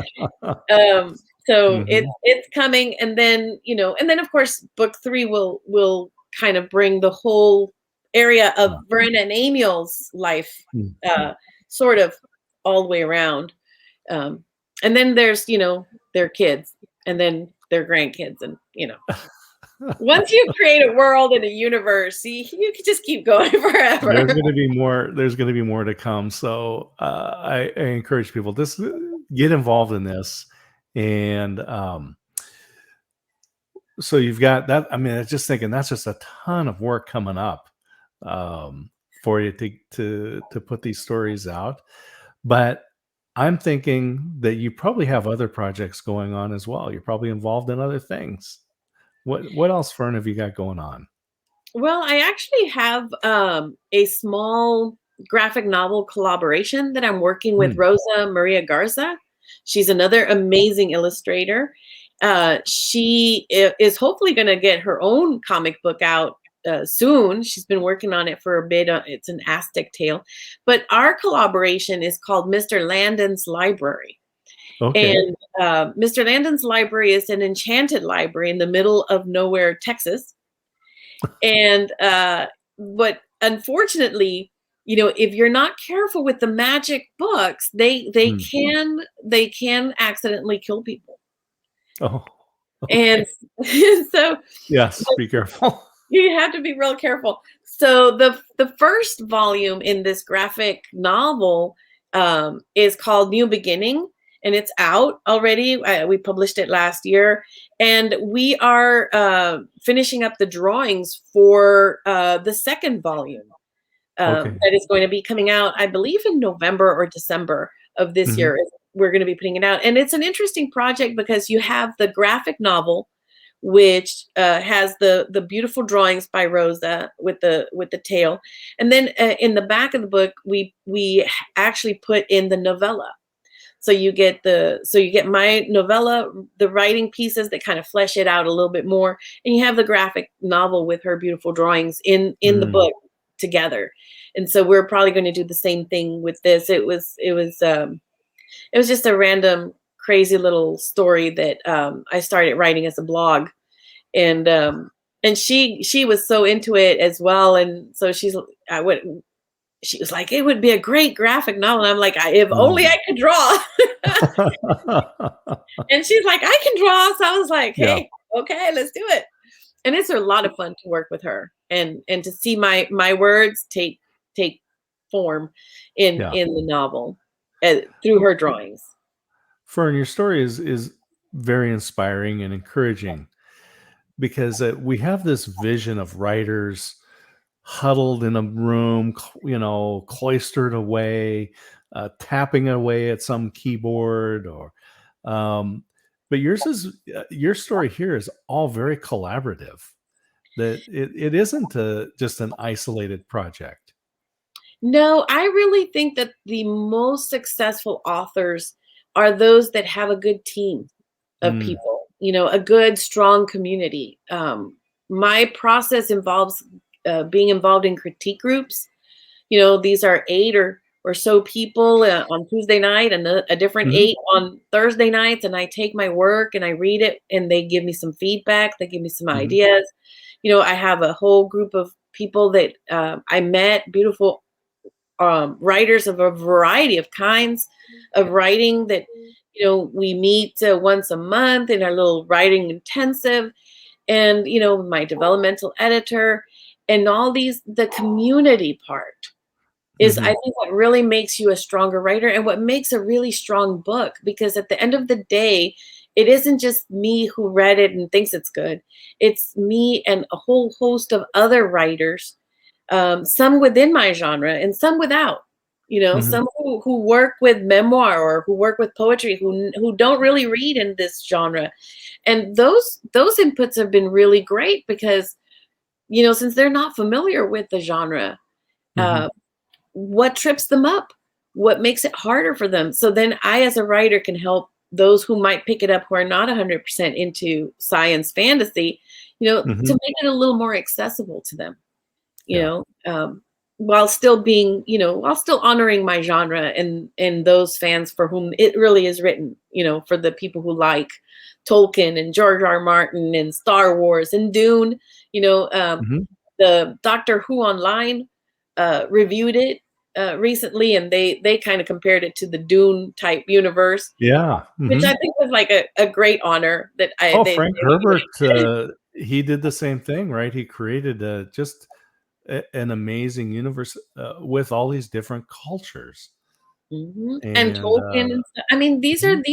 Um, so mhm. it's coming, and then of course book three will kind of bring the whole area of Yeah. Verena and Emil's life, Mm. uh, sort of all the way around. Um, and then there's their kids, and then their grandkids, and once you create a world and a universe, you can just keep going There's forever. gonna be more. There's gonna be more to come. So I encourage people just get involved in this, and so you've got that. I mean, I was just thinking that's just a ton of work coming up for you to put these stories out. But I'm thinking that you probably have other projects going on as well. You're probably involved in other things. What else, Fern, have you got going on? Well, I actually have a small graphic novel collaboration that I'm working with Hmm. Rosa Maria Garza. She's another amazing illustrator. She is hopefully going to get her own comic book out soon. She's been working on it for a bit. It's an Aztec tale. But our collaboration is called Mr. Landon's Library. Okay. And Mr. Landon's Library is an enchanted library in the middle of nowhere, Texas. And but unfortunately, if you're not careful with the magic books, they Hmm. can accidentally kill people. Oh, And okay. so Yes, be careful. you have to be real careful. So the first volume in this graphic novel is called New Beginning, and it's out already. We published it last year, and we are finishing up the drawings for the second volume Okay. that is going to be coming out, I believe, in November or December of this Mhm. year. We're going to be putting it out, and it's an interesting project because you have the graphic novel, which has the beautiful drawings by Rosa with the tail, and then in the back of the book we actually put in the novella. So you get my novella, the writing pieces that kind of flesh it out a little bit more, and you have the graphic novel with her beautiful drawings in the Mm. book together. And so we're probably going to do the same thing with this. It was just a random crazy little story that I started writing as a blog, and she was so into it as well, and so I went she was like, it would be a great graphic novel. And I'm like, if only Mm. I could draw. And she's like, I can draw. So I was like, Yeah, hey, okay, let's do it. And it's a lot of fun to work with her, and to see my words take form yeah. in the novel through Well, her drawings. Fern, your story is very inspiring and encouraging because we have this vision of writers huddled in a room, cloistered away, tapping away at some keyboard or um, but your story here is all very collaborative. That it isn't just an isolated project. No, I really think that the most successful authors are those that have a good team of Mm, people, a good, strong community. My process involves being involved in critique groups. These are eight or so people on Tuesday night, and a different mhm, eight on Thursday nights. And I take my work and I read it, and they give me some feedback. They give me some mhm, ideas. I have a whole group of people that I met, beautiful writers of a variety of kinds of writing that we meet once a month in our little writing intensive, and my developmental editor, and all these, the community part is, I Mhm. think, what really makes you a stronger writer and what makes a really strong book, because at the end of the day, it isn't just me who read it and thinks it's good. It's me and a whole host of other writers, some within my genre and some without. Mhm. Some who work with memoir or who work with poetry, who don't really read in this genre, and those inputs have been really great because since they're not familiar with the genre, Mhm. uh, what trips them up, what makes it harder for them. So then I, as a writer, can help those who might pick it up who are not 100% into science fantasy, to Mhm. make it a little more accessible to them, you Yeah. know, while still being, while still honoring my genre and those fans for whom it really is written, for the people who like Tolkien and George R. R. Martin and Star Wars and Dune, you know, um, Mhm. the Doctor Who Online reviewed it recently, and they kind of compared it to the Dune type universe, Yeah. which I Mhm. think was like a great honor that I Oh, they Frank gave Herbert, he did the same thing, right? He created, just an amazing universe, with all these different cultures, And and, Tolkien and stuff. I mean, mhm.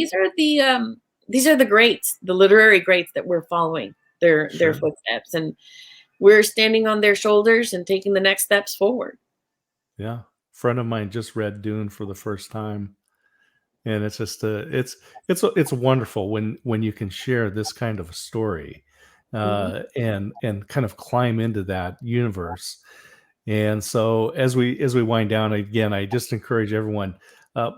these are the greats, the literary greats that we're following their Sure. footsteps, and we're standing on their shoulders and taking the next steps forward. Yeah. Friend of mine just read Dune for the first time, and it's just, it's wonderful when you can share this kind of a story, Mhm. and kind of climb into that universe. And so as we wind down, again, I just encourage everyone,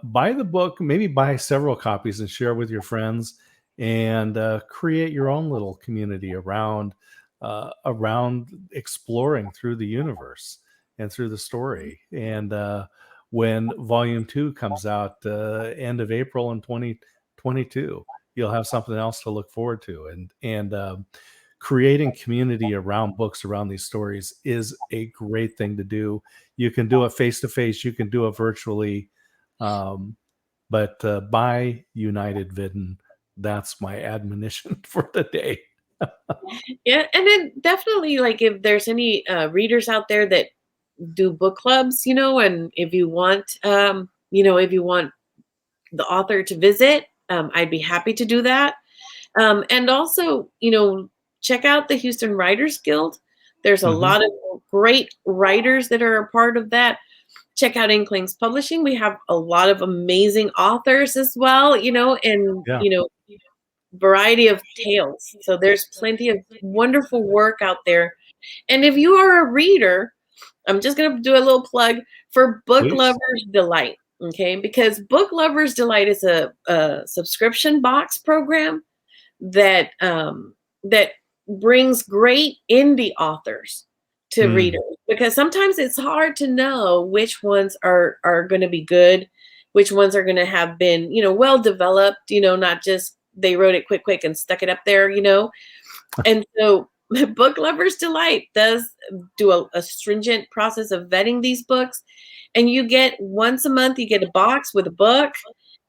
buy the book, maybe buy several copies and share with your friends, and create your own little community around exploring through the universe and through the story. And when volume two comes out, end of April in 2022, you'll have something else to look forward to. And creating community around books, around these stories, is a great thing to do. You can do it face to face, you can do it virtually, um, but buy United Vidden. That's my admonition for the day. Yeah, and then definitely, like, if there's any readers out there that do book clubs, and if you want the author to visit, I'd be happy to do that. And also, check out the Houston Writers Guild. There's a Mhm. lot of great writers that are a part of that. Check out Inklings Publishing. We have a lot of amazing authors as well, and Yeah. variety of tales. So there's plenty of wonderful work out there. And if you are a reader, I'm just going to do a little plug for Book Please. Lovers Delight. Okay, because Book Lovers Delight is a subscription box program that brings great indie authors to Mm. readers, because sometimes it's hard to know which ones are going to be good, which ones are going to have been well developed, not just they wrote it quick and stuck it up there, and so Book Lovers Delight does do a stringent process of vetting these books, and you get, once a month, you get a box with a book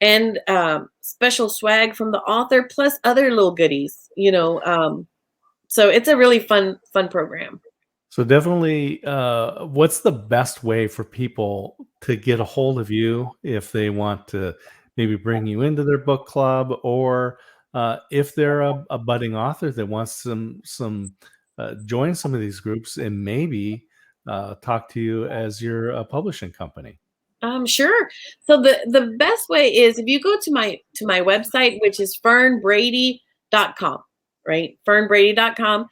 and special swag from the author, plus other little goodies. So it's a really fun program. So definitely, what's the best way for people to get a hold of you if they want to maybe bring you into their book club, or if they're a budding author that wants some join some of these groups and maybe talk to you as your publishing company? Sure. So the best way is if you go to my website, which is fernbrady.com, right? Fernbrady.com.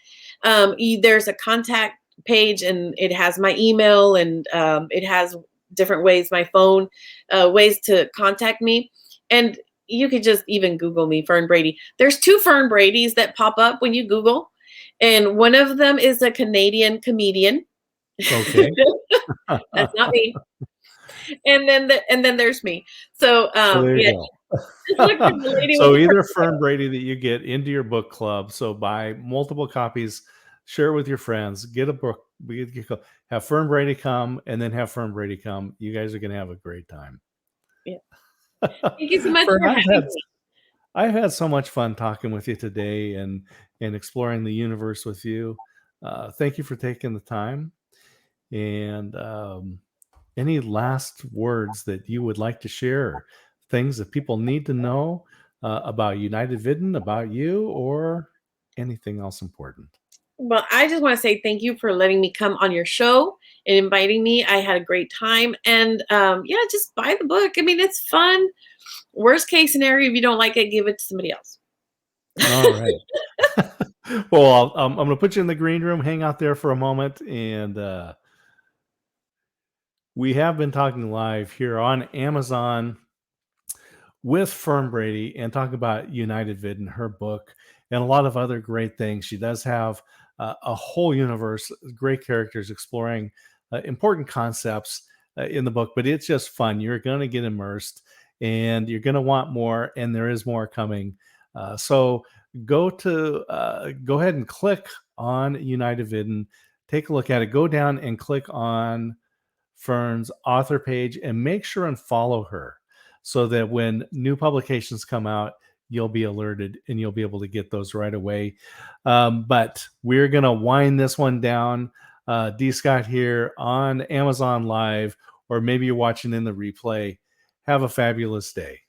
There's a contact page, and it has my email, and it has different ways, my phone, ways to contact me. And you could just even Google me, Fern Brady. There's two Fern Bradys that pop up when you Google, and one of them is a Canadian comedian. Okay. That's not me. And then there's me. So So there you yeah, go. just look for the lady with So the either purple Fern Brady that you get into your book club, so buy multiple copies Share it with your friends. Get a book. Have Fern Brady come, and then have Fern Brady come. You guys are going to have a great time. Yeah. Thank you so much Fern, for having me. I've had so much fun talking with you today and exploring the universe with you. Thank you for taking the time. And any last words that you would like to share? Things that people need to know about United Vidden, about you, or anything else important? Well, I just want to say thank you for letting me come on your show and inviting me. I had a great time. And yeah, just buy the book. I mean, it's fun. Worst case scenario, if you don't like it, give it to somebody else. All right. Well, I'm going to put you in the green room, hang out there for a moment, and we have been talking live here on Amazon with Fern Brady and talk about United Vid and her book and a lot of other great things. She does have a whole universe, great characters exploring important concepts in the book, but it's just fun. You're going to get immersed and you're going to want more, and there is more coming. So go ahead and click on United Vid and take a look at it. Go down and click on Fern's author page and make sure and follow her so that when new publications come out, you'll be alerted and you'll be able to get those right away. But we're going to wind this one down. D. Scott here on Amazon Live, or maybe you're watching in the replay. Have a fabulous day.